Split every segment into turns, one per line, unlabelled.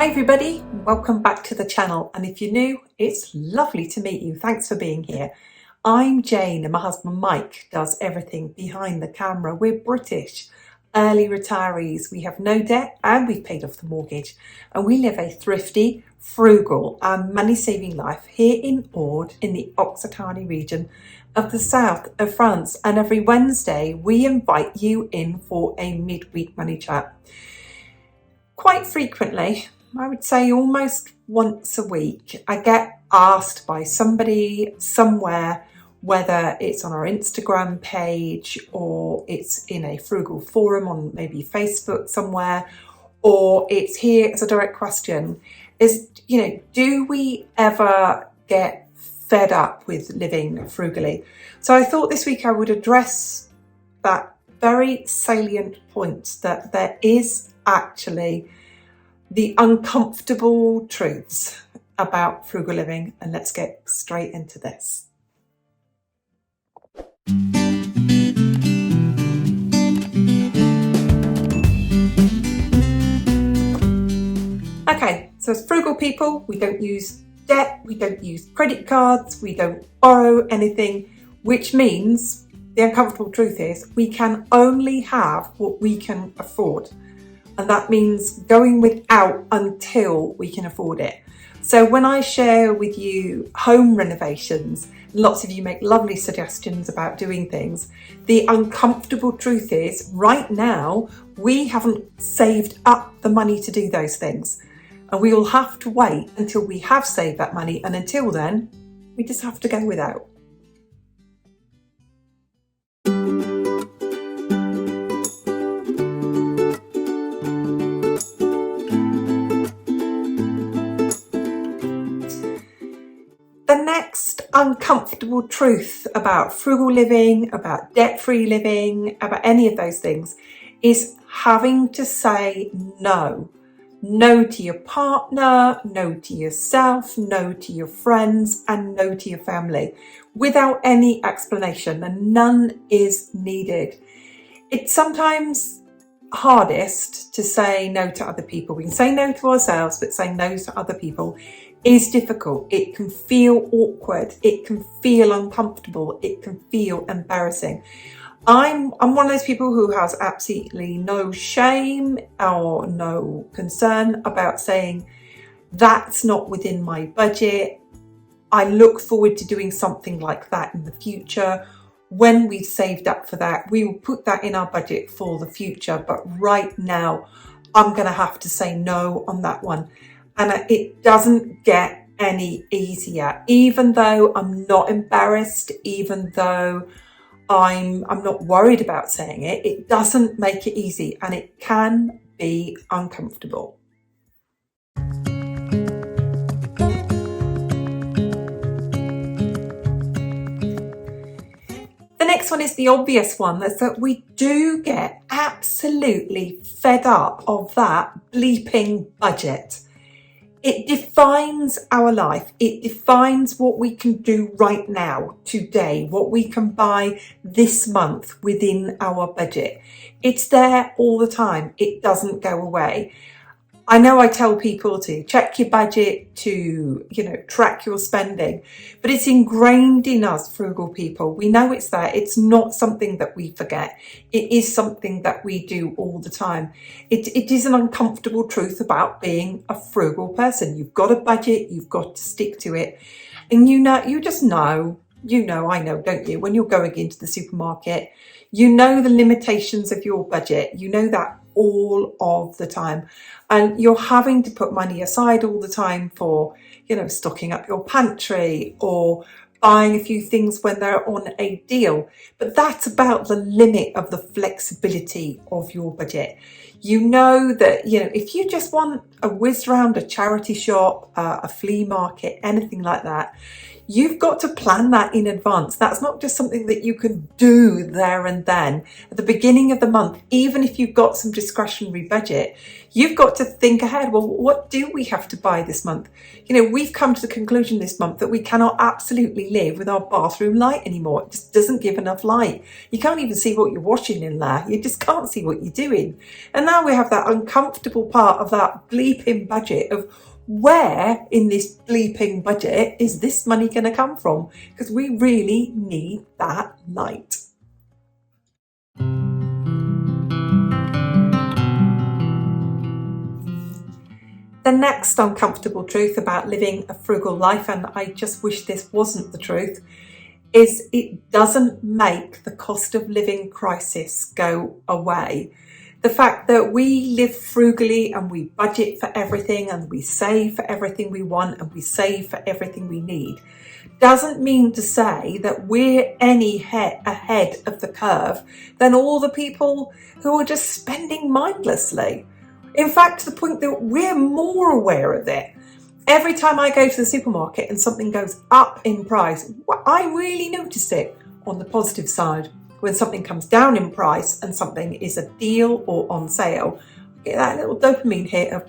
Hi everybody, welcome back to the channel, and if you're new, it's lovely to meet you. Thanks for being here. I'm Jane and my husband Mike does everything behind the camera. We're British, early retirees, we have no debt and we've paid off the mortgage, and we live a thrifty, frugal and money-saving life here in Ord in the Occitanie region of the south of France. And every Wednesday we invite you in for a midweek money chat. Quite frequently, I would say almost once a week, I get asked by somebody somewhere, whether it's on our Instagram page or it's in a frugal forum on maybe Facebook somewhere, or it's here as a direct question, is, do we ever get fed up with living frugally? So I thought this week I would address that very salient point that there is actually the uncomfortable truths about frugal living, and let's get straight into this. Okay, so as frugal people, we don't use debt, we don't use credit cards, we don't borrow anything, which means the uncomfortable truth is we can only have what we can afford. And that means going without until we can afford it. So when I share with you home renovations, lots of you make lovely suggestions about doing things. The uncomfortable truth is right now, we haven't saved up the money to do those things. And we will have to wait until we have saved that money. And until then, we just have to go without. The next uncomfortable truth about frugal living, about debt-free living, about any of those things is having to say no. No to your partner, no to yourself, no to your friends, and no to your family without any explanation, and none is needed. It's sometimes hardest to say no to other people. We can say no to ourselves, but saying no to other people is difficult. It can feel awkward, it can feel uncomfortable, it can feel embarrassing. I'm one of those people who has absolutely no shame or no concern about saying that's not within my budget. I look forward to doing something like that in the future. When we've saved up for that, we will put that in our budget for the future. But right now, I'm going to have to say no on that one. And it doesn't get any easier, even though I'm not embarrassed, even though I'm not worried about saying it. It doesn't make it easy, and it can be uncomfortable. The next one is the obvious one, that's that we do get absolutely fed up of that bleeping budget. It defines our life. It defines what we can do right now, today, what we can buy this month within our budget. It's there all the time. It doesn't go away. I know I tell people to check your budget, to, track your spending, but it's ingrained in us frugal people. We know it's there. It's not something that we forget. It is something that we do all the time. It is an uncomfortable truth about being a frugal person. You've got a budget, you've got to stick to it. And I know, don't you? When you're going into the supermarket, you know the limitations of your budget. You know that all of the time, and you're having to put money aside all the time for stocking up your pantry or buying a few things when they're on a deal. But that's about the limit of the flexibility of your budget. You know that if you just want a whiz round a charity shop, a flea market, anything like that, You've got to plan that in advance. That's not just something that you can do there and then. At the beginning of the month, even if you've got some discretionary budget, you've got to think ahead. Well, what do we have to buy this month? We've come to the conclusion this month that we cannot absolutely live with our bathroom light anymore. It just doesn't give enough light. You can't even see what you're washing in there. You just can't see what you're doing. And now we have that uncomfortable part of that bleeping budget of where in this bleeping budget is this money going to come from? Because we really need that light. The next uncomfortable truth about living a frugal life, and I just wish this wasn't the truth, is it doesn't make the cost of living crisis go away. The fact that we live frugally and we budget for everything and we save for everything we want and we save for everything we need doesn't mean to say that we're any ahead of the curve than all the people who are just spending mindlessly. In fact, to the point that we're more aware of it. Every time I go to the supermarket and something goes up in price, I really notice it on the positive side. When something comes down in price and something is a deal or on sale, I get that little dopamine hit of,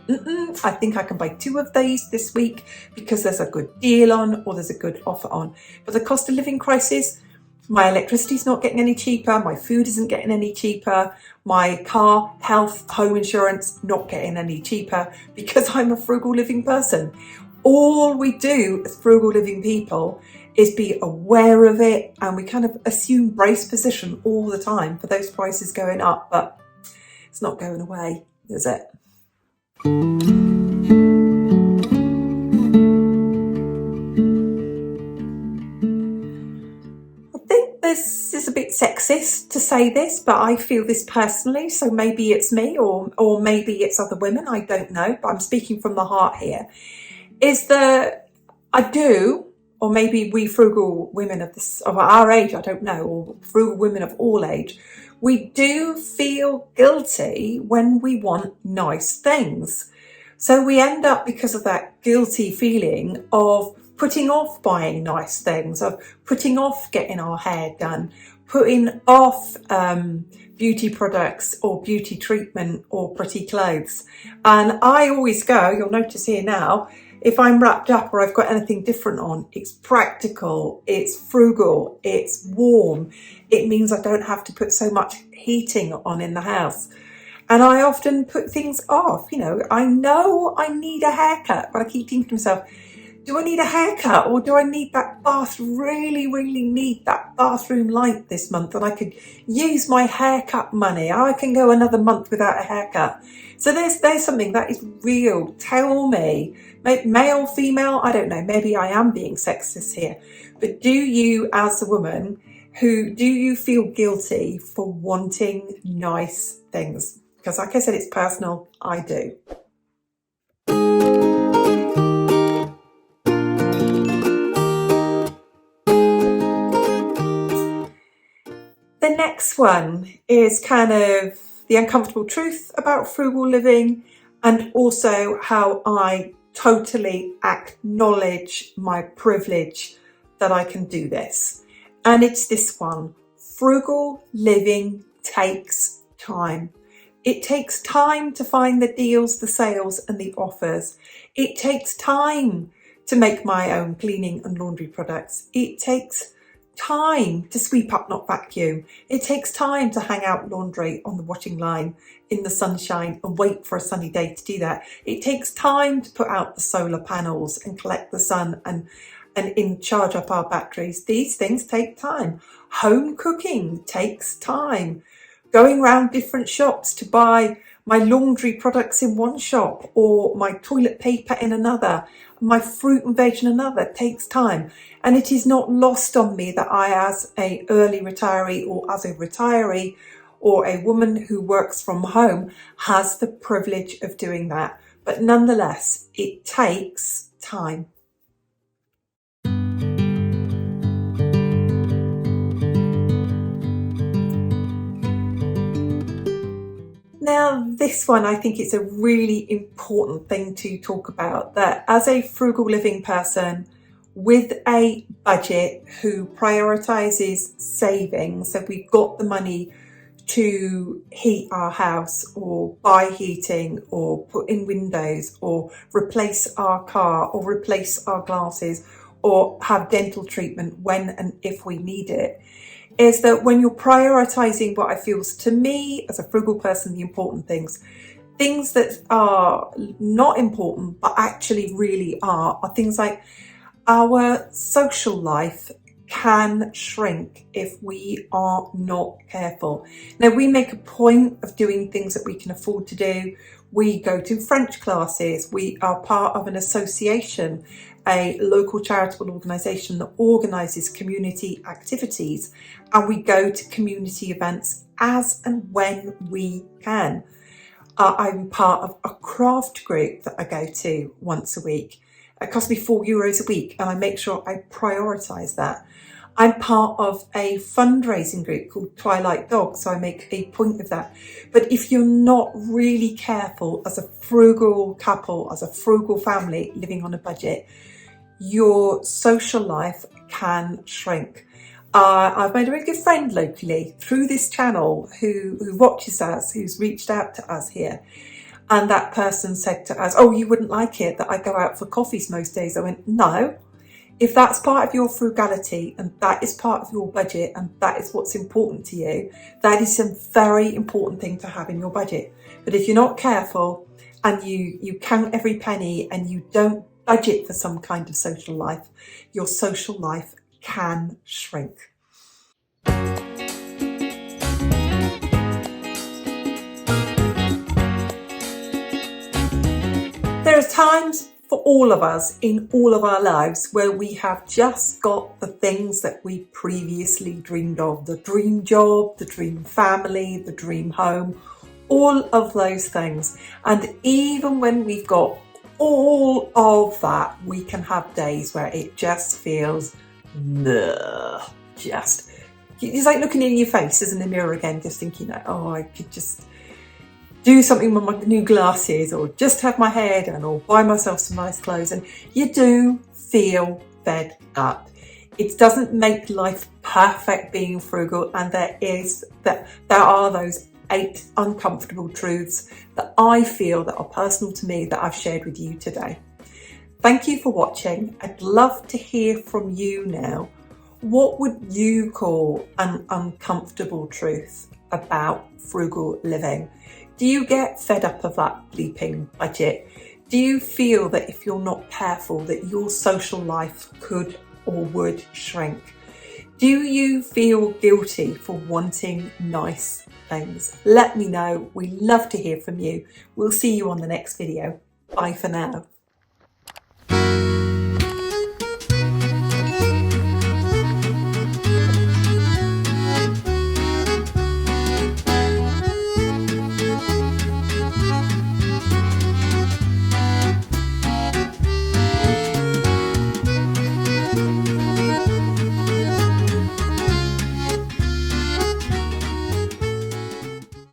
I think I can buy 2 of these this week because there's a good deal on or there's a good offer on. But the cost of living crisis, my electricity's not getting any cheaper, my food isn't getting any cheaper, my car, health, home insurance not getting any cheaper because I'm a frugal living person. All we do as frugal living people is be aware of it, and we kind of assume brace position all the time for those prices going up, but it's not going away, is it? I think this is a bit sexist to say this, but I feel this personally, so maybe it's me or maybe it's other women, I don't know, but I'm speaking from the heart here, is that I do, or maybe we frugal women of our age, I don't know, or frugal women of all age, we do feel guilty when we want nice things. So we end up, because of that guilty feeling, of putting off buying nice things, of putting off getting our hair done, putting off beauty products or beauty treatment or pretty clothes. And I always go, you'll notice here now, if I'm wrapped up or I've got anything different on, it's practical, it's frugal, it's warm. It means I don't have to put so much heating on in the house. And I often put things off. I know I need a haircut, but I keep thinking to myself, do I need a haircut or do I need that really need that bathroom light this month, and I could use my haircut money? I can go another month without a haircut. So there's something that is real. Tell me, male, female, I don't know, maybe I am being sexist here, but do you as a woman, do you feel guilty for wanting nice things? Because like I said, it's personal, I do. The next one is kind of the uncomfortable truth about frugal living, and also how I totally acknowledge my privilege that I can do this. And it's this one: frugal living takes time. It takes time to find the deals, the sales and the offers. It takes time to make my own cleaning and laundry products. It takes time to sweep up, not vacuum. It takes time to hang out laundry on the washing line in the sunshine and wait for a sunny day to do that. It takes time to put out the solar panels and collect the sun and charge up our batteries. These things take time. Home cooking takes time. Going around different shops to buy my laundry products in one shop or my toilet paper in another, my fruit and veg in another, takes time. And it is not lost on me that I, as a early retiree or as a retiree or a woman who works from home, has the privilege of doing that. But nonetheless, it takes time. Now, this one, I think it's a really important thing to talk about, that as a frugal living person, with a budget who prioritises saving, so we've got the money to heat our house or buy heating or put in windows or replace our car or replace our glasses or have dental treatment when and if we need it, is that when you're prioritising what I feels to me as a frugal person, the important things that are not important but actually really are things like our social life can shrink if we are not careful. Now, we make a point of doing things that we can afford to do. We go to French classes. We are part of an association, a local charitable organisation that organises community activities, and we go to community events as and when we can. I'm part of a craft group that I go to once a week. It costs me €4 a week, and I make sure I prioritise that. I'm part of a fundraising group called Twilight Dog, so I make a point of that. But if you're not really careful as a frugal couple, as a frugal family living on a budget, your social life can shrink. I've made a really good friend locally through this channel who watches us, who's reached out to us here. And that person said to us, "Oh, you wouldn't like it that I go out for coffees most days." I went, "No, if that's part of your frugality and that is part of your budget and that is what's important to you, that is a very important thing to have in your budget. But if you're not careful and you count every penny and you don't budget for some kind of social life, your social life can shrink." There are times for all of us in all of our lives where we have just got the things that we previously dreamed of, the dream job, the dream family, the dream home, all of those things. And even when we've got all of that, we can have days where it just feels, it's like looking in your face as in the mirror again, just thinking that, oh, I could just do something with my new glasses or just have my hair done or buy myself some nice clothes. And you do feel fed up. It doesn't make life perfect being frugal, and there are those 8 uncomfortable truths that I feel that are personal to me that I've shared with you today. Thank you for watching. I'd love to hear from you now. What would you call an uncomfortable truth about frugal living? Do you get fed up of that bleeping budget? Do you feel that if you're not careful that your social life could or would shrink? Do you feel guilty for wanting nice things? Let me know. We love to hear from you. We'll see you on the next video. Bye for now.